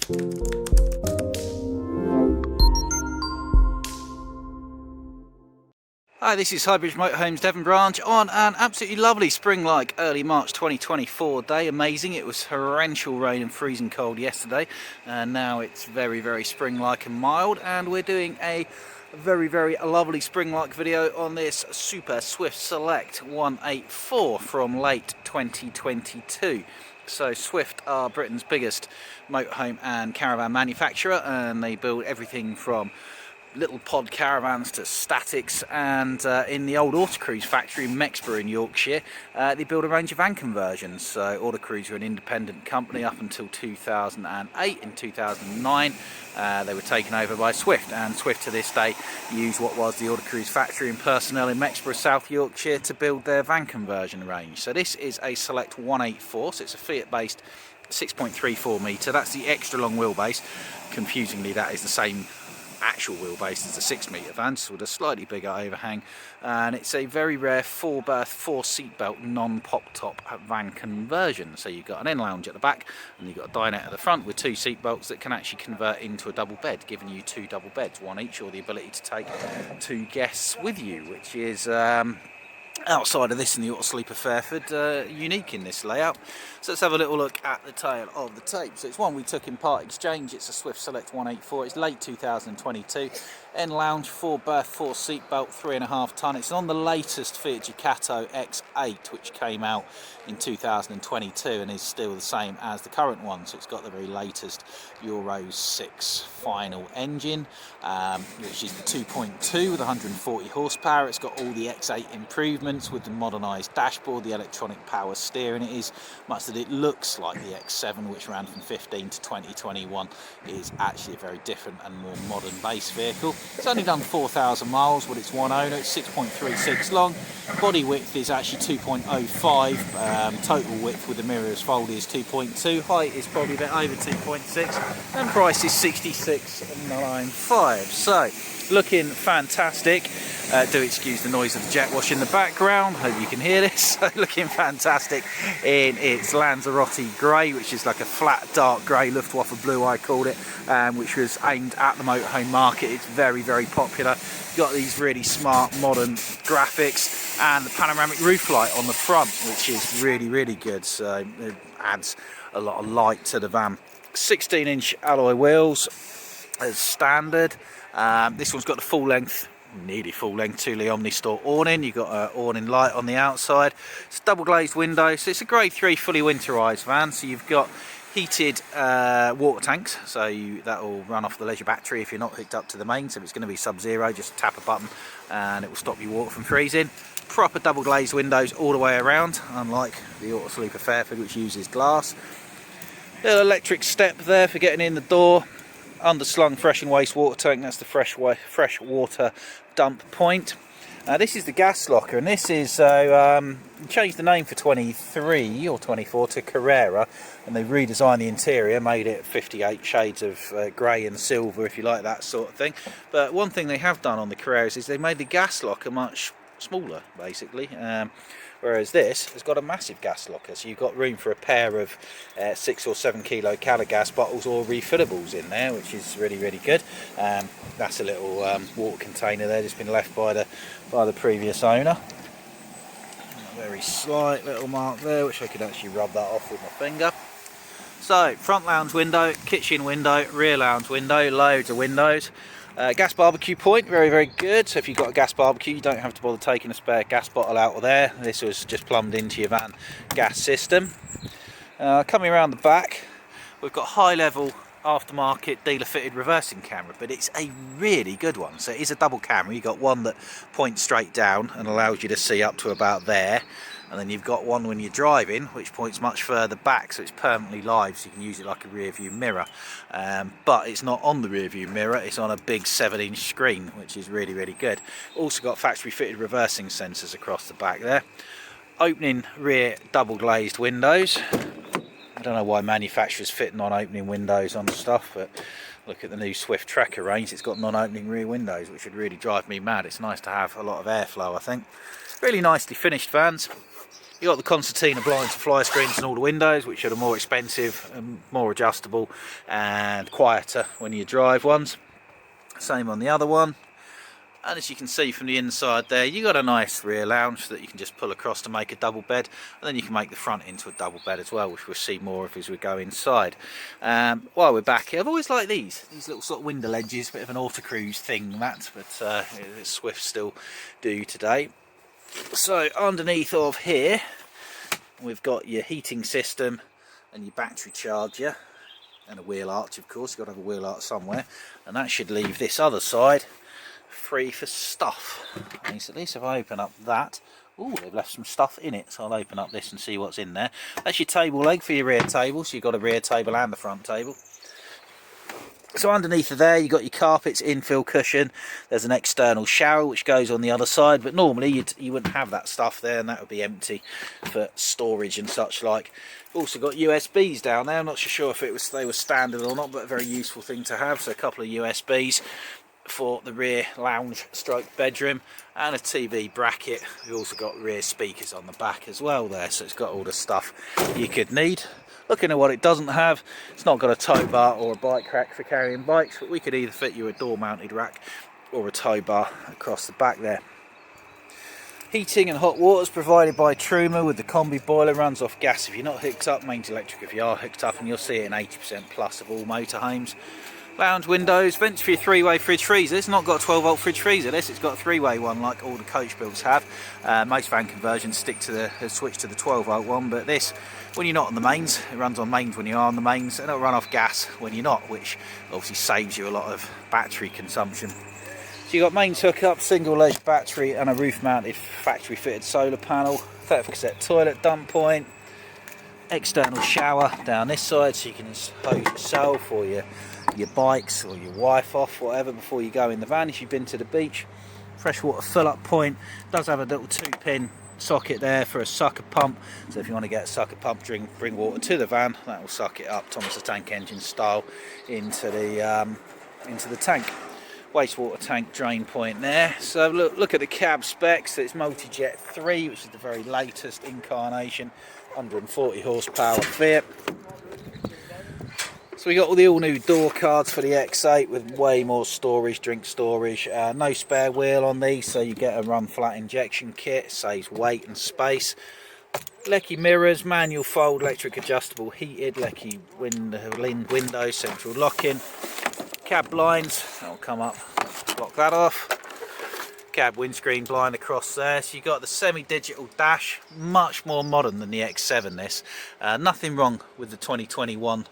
Hi, this is Highbridge Motorhomes Devon Branch on an absolutely lovely spring-like early March 2024 day. Amazing. It was torrential rain and freezing cold yesterday, and now it's very, very spring-like and mild, and we're doing a very, very lovely spring-like video on this Super Swift Select 184 from late 2022. So Swift are Britain's biggest motorhome and caravan manufacturer, and they build everything from little pod caravans to statics, and in the old Autocruise factory in Mexborough in Yorkshire, they build a range of van conversions. So Autocruise were an independent company up until 2008. In 2009 they were taken over by Swift, and Swift to this day use what was the Autocruise factory and personnel in Mexborough, South Yorkshire, to build their van conversion range. So this is a Select 184, so it's a Fiat based 6.34 metre. That's the extra long wheelbase. Confusingly, that is the same actual wheelbase as a 6 metre van, so with a slightly bigger overhang, and it's a very rare 4-berth 4-seatbelt non-pop top van conversion. So you've got an end lounge at the back and you've got a dinette at the front with 2 seat belts that can actually convert into a double bed, giving you 2 double beds, one each, or the ability to take 2 guests with you, which is outside of this in the Auto Sleeper Fairford, unique in this layout. So let's have a little look at the tail of the tape. So it's one we took in part exchange. It's a Swift Select 184. It's late 2022. End lounge, 4-berth, 4-seatbelt, 3.5 tonne. It's on the latest Fiat Ducato X8, which came out in 2022 and is still the same as the current one. So it's got the very latest Euro 6 final engine, which is the 2.2 with 140 horsepower. It's got all the X8 improvements with the modernised dashboard, the electronic power steering. It is much that it looks like the X7, which ran from 15 to 2021, is actually a very different and more modern base vehicle. It's only done 4,000 miles with its one owner. It's 6.36 long. Body width is actually 2.05. Total width with the mirrors folded is 2.2. Height is probably a bit over 2.6. And price is 66.95. So looking fantastic. Do excuse the noise of the jet wash in the background. Hope you can hear this. So looking fantastic in its Lanzarote grey, which is like a flat dark grey, Luftwaffe blue I called it, which was aimed at the motorhome market. It's very, very popular. Got these really smart modern graphics and the panoramic roof light on the front, which is really, really good. So it adds a lot of light to the van. 16-inch alloy wheels as standard. This one's got the full length, nearly full length Thule Omnistore awning. You've got an awning light on the outside. It's double glazed windows. So it's a grade 3 fully winterised van. So you've got heated water tanks, so that will run off the leisure battery if you're not hooked up to the main. So if it's going to be sub-zero, just tap a button and it will stop your water from freezing. Proper double glazed windows all the way around, unlike the Auto Sleeper Fairford, which uses glass. Little electric step there for getting in the door. Underslung fresh and waste water tank, that's the fresh water dump point. This is the gas locker, and this is changed the name for 23 or 24 to Carrera, and they redesigned the interior, made it 58 shades of grey and silver, if you like that sort of thing. But one thing they have done on the Carreras is they made the gas locker much smaller, basically. Whereas this has got a massive gas locker, so you've got room for a pair of 6 or 7 kilo calorie gas bottles or refillables in there, which is really, really good. That's a little water container there, just been left by the previous owner. A very slight little mark there, which I could actually rub that off with my finger. So front lounge window, kitchen window, rear lounge window, loads of windows. Gas barbecue point, very, very good. So if you've got a gas barbecue, you don't have to bother taking a spare gas bottle out of there. This was just plumbed into your van gas system. Coming around the back, we've got high level aftermarket dealer fitted reversing camera, but it's a really good one. So it is a double camera. You've got one that points straight down and allows you to see up to about there, and then you've got one when you're driving which points much further back, so it's permanently live, so you can use it like a rear view mirror. But it's not on the rear view mirror, it's on a big 7-inch screen, which is really, really good. Also got factory fitted reversing sensors across the back there. Opening rear double glazed windows. I don't know why manufacturers fit non-opening windows on stuff, but look at the new Swift Tracker range, it's got non-opening rear windows, which would really drive me mad. It's nice to have a lot of airflow, I think. Really nicely finished vans. You got the concertina blinds and fly screens on all the windows, which are the more expensive and more adjustable and quieter when you drive ones. Same on the other one. And as you can see from the inside there, you got a nice rear lounge that you can just pull across to make a double bed, and then you can make the front into a double bed as well, which we'll see more of as we go inside. While we're back here, I've always liked these little sort of window ledges, bit of an autocruise thing that, but Swift still do today. So underneath of here, we've got your heating system and your battery charger and a wheel arch, of course. You've got to have a wheel arch somewhere, and that should leave this other side free for stuff. Basically, so if I open up that, oh, they've left some stuff in it, so I'll open up this and see what's in there. That's your table leg for your rear table, so you've got a rear table and a front table. So underneath of there, you've got your carpets, infill cushion. There's an external shower which goes on the other side, but normally you wouldn't have that stuff there, and that would be empty for storage and such like. Also got USBs down there. I'm not sure if they were standard or not, but a very useful thing to have. So a couple of USBs for the rear lounge stroke bedroom, and a TV bracket. We've also got rear speakers on the back as well there, so it's got all the stuff you could need. Looking at what it doesn't have, it's not got a tow bar or a bike rack for carrying bikes, but we could either fit you a door mounted rack or a tow bar across the back there. Heating and hot water is provided by Truma with the combi boiler, runs off gas if you're not hooked up, mains electric if you are hooked up, and you'll see it in 80% plus of all motorhomes. Lounge windows, vents for your three-way fridge freezer. It's not got a 12 volt fridge freezer, it's got a three-way one like all the coach builds have. Most van conversions stick to the switch to the 12 volt one, but this, when you're not on the mains, it runs on mains when you are on the mains, and it'll run off gas when you're not, which obviously saves you a lot of battery consumption. So you've got mains hookup, single ledge battery, and a roof mounted factory fitted solar panel, 30% toilet dump point, external shower down this side so you can hose yourself or your bikes or your wife off, whatever, before you go in the van if you've been to the beach. Freshwater fill up point, does have a little 2-pin socket there for a sucker pump, so if you want to get a sucker pump, bring water to the van, that will suck it up Thomas the Tank Engine style into the tank. Wastewater tank drain point there. So look at the cab specs. It's multi-jet 3, which is the very latest incarnation, 140 horsepower Fiat. So we got all the all-new door cards for the X8 with way more storage, drink storage. No spare wheel on these, so you get a run flat injection kit, saves weight and space. Lecky mirrors, manual fold, electric adjustable, heated, Lecky window, central locking. Cab blinds, that'll come up, block that off. Cab windscreen blind across there. So you got the semi-digital dash, much more modern than the X7 this. Nothing wrong with the 2021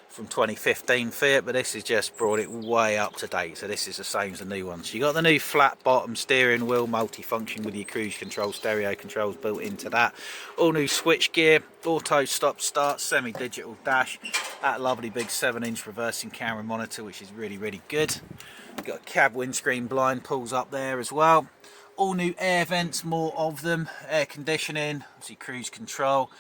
from 2015 Fiat, but this has just brought it way up to date, so this is the same as the new one. So you got the new flat bottom steering wheel, multi-function with your cruise control, stereo controls built into that, all new switch gear, auto stop start, semi-digital dash, that lovely big 7-inch reversing camera monitor, which is really good. You've got a cab windscreen blind pulls up there as well. All new air vents, more of them, air conditioning, obviously cruise control,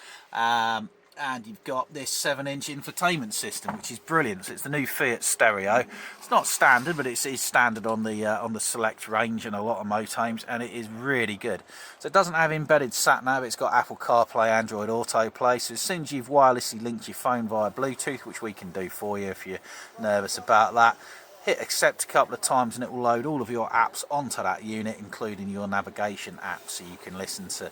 and you've got this 7-inch infotainment system, which is brilliant. So it's the new Fiat stereo. It's not standard, but it is standard on the Select range and a lot of motorhomes, and it is really good. So it doesn't have embedded sat nav. It's got Apple CarPlay, Android Autoplay. So as soon as you've wirelessly linked your phone via Bluetooth, which we can do for you if you're nervous about that, hit accept a couple of times and it will load all of your apps onto that unit, including your navigation app, so you can listen to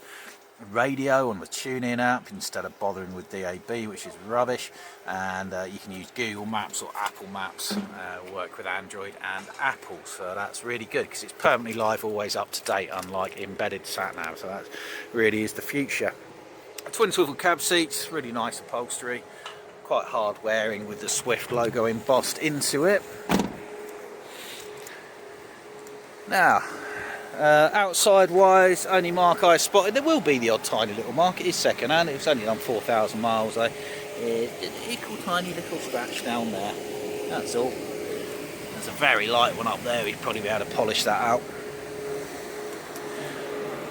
radio on the TuneIn app instead of bothering with DAB, which is rubbish. And you can use Google Maps or Apple Maps, work with Android and Apple, so that's really good because it's permanently live, always up to date, unlike embedded sat nav. So that really is the future. Twin swivel cab seats, really nice upholstery, quite hard wearing with the Swift logo embossed into it. Now, outside wise, only mark I spotted, there will be the odd tiny little mark, it is second hand, it's only done 4,000 miles though. Equal tiny little scratch down there, that's all. There's a very light one up there, we'd probably be able to polish that out.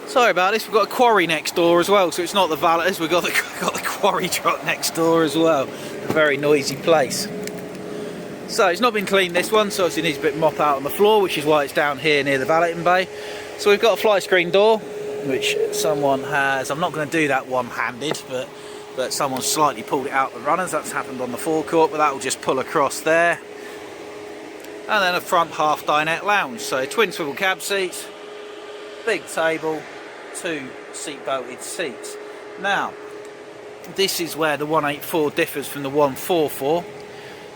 Sorry about this, we've got a quarry next door as well, so it's not the valeters, we've got the quarry truck next door as well. A very noisy place. So it's not been cleaned, this one, so it needs a bit of mop out on the floor, which is why it's down here near the valeting bay. So we've got a fly screen door, which someone has, I'm not going to do that one-handed, but someone slightly pulled it out the runners. That's happened on the forecourt, but that will just pull across there. And then a front half dinette lounge, so twin swivel cab seats, big table, 2 seat belted seats. Now this is where the 184 differs from the 144,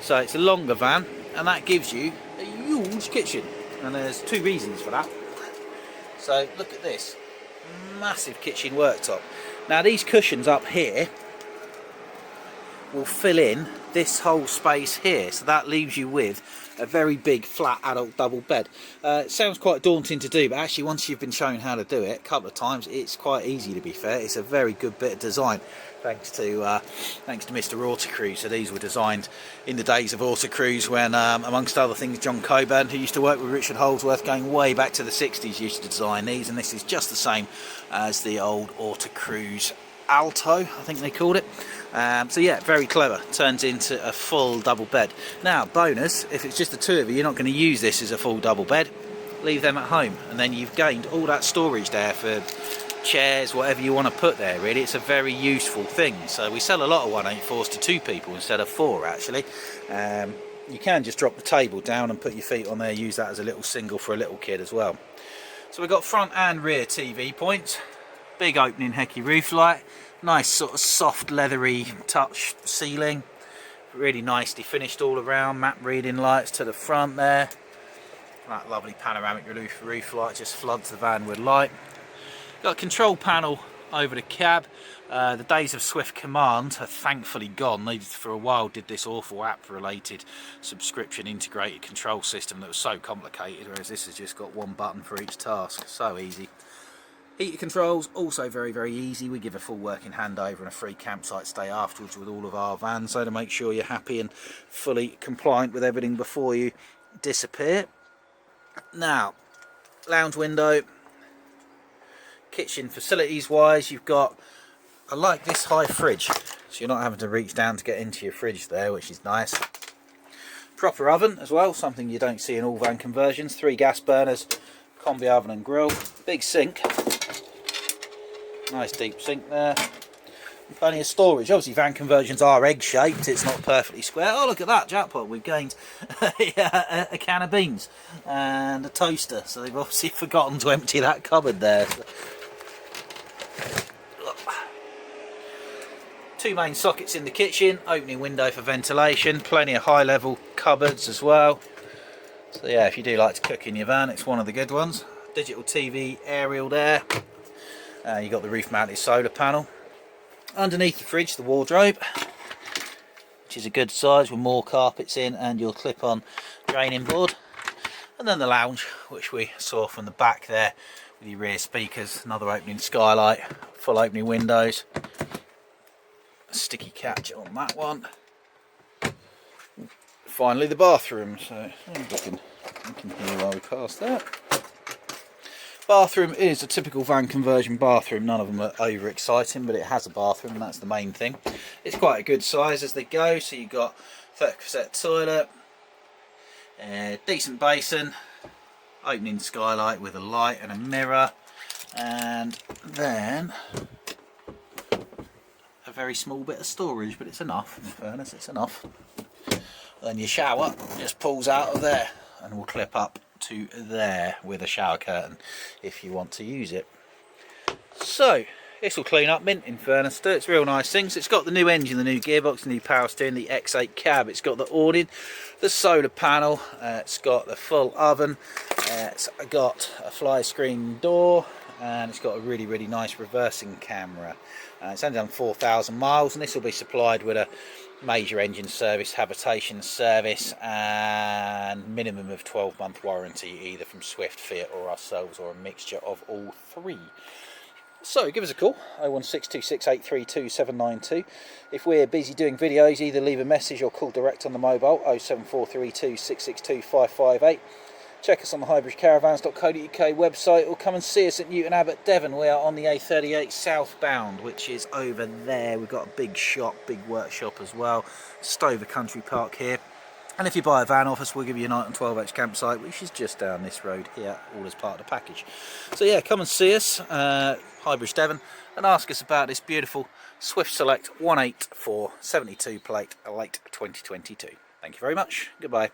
so it's a longer van, and that gives you a huge kitchen, and there's 2 reasons for that. So look at this massive kitchen worktop. Now these cushions up here will fill in this whole space here, so that leaves you with a very big flat adult double bed. It sounds quite daunting to do, but actually once you've been shown how to do it a couple of times, it's quite easy, to be fair. It's a very good bit of design, thanks to Mr. Autocruise. So these were designed in the days of Autocruise when, amongst other things, John Coburn, who used to work with Richard Holdsworth going way back to the 60s, used to design these, and this is just the same as the old Autocruise Alto, I think they called it. So yeah, very clever. Turns into a full double bed. Now bonus, if it's just the 2 of you, you're not going to use this as a full double bed, leave them at home, and then you've gained all that storage there for chairs, whatever you want to put there. Really, it's a very useful thing. So we sell a lot of 184s to 2 people instead of 4 actually. You can just drop the table down and put your feet on there, use that as a little single for a little kid as well. So we've got front and rear TV points, big opening hecky roof light, nice sort of soft leathery touch ceiling, really nicely finished all around, map reading lights to the front there. That lovely panoramic roof light just floods the van with light. Got a control panel over the cab. The days of Swift Command are thankfully gone. They for a while did this awful app related subscription integrated control system that was so complicated, whereas this has just got 1 button for each task. So easy. Heater controls, also very, very easy. We give a full working handover and a free campsite stay afterwards with all of our vans, so to make sure you're happy and fully compliant with everything before you disappear. Now, lounge window, kitchen facilities wise, you've got, I like this high fridge, so you're not having to reach down to get into your fridge there, which is nice. Proper oven as well, something you don't see in all van conversions. 3 gas burners, combi oven and grill, big sink. Nice deep sink there. And plenty of storage. Obviously van conversions are egg shaped, it's not perfectly square. Oh look at that, jackpot, we've gained a can of beans and a toaster, so they've obviously forgotten to empty that cupboard there. 2 main sockets in the kitchen, opening window for ventilation, plenty of high level cupboards as well. So yeah, if you do like to cook in your van, it's one of the good ones. Digital TV aerial there. You've got the roof mounted solar panel. Underneath the fridge, the wardrobe, which is a good size with more carpets in and your clip-on draining board. And then the lounge, which we saw from the back there with your rear speakers, another opening skylight, full opening windows, a sticky catch on that one. Finally the bathroom, so we can hear while we pass that. Bathroom is a typical van conversion bathroom. None of them are over exciting, but it has a bathroom and that's the main thing. It's quite a good size as they go, so you've got 30% toilet, decent basin, opening skylight with a light and a mirror, and then a very small bit of storage, but it's enough, in fairness, it's enough. Then your shower just pulls out of there and will clip up to there with a shower curtain if you want to use it. So this will clean up mint, in fairness to it. It's real nice things. It's got the new engine, the new gearbox, the new power steering, the X8 cab. It's got the awning, the solar panel, it's got the full oven, it's got a fly screen door, and it's got a really, really nice reversing camera. It's only done 4,000 miles, and this will be supplied with a major engine service, habitation service, and minimum of 12-month warranty, either from Swift, Fiat or ourselves, or a mixture of all 3. So give us a call, 01626832792. If we're busy doing videos, either leave a message or call direct on the mobile, 07432662558. Check us on the highbridgecaravans.co.uk website, or come and see us at Newton Abbot, Devon. We are on the A38 southbound, which is over there. We've got a big shop, big workshop as well. Stover Country Park here. And if you buy a van off us, we'll give you a night on 12H campsite, which is just down this road here, all as part of the package. So yeah, come and see us, Highbridge Devon, and ask us about this beautiful Swift Select 184 72 plate late 2022. Thank you very much. Goodbye.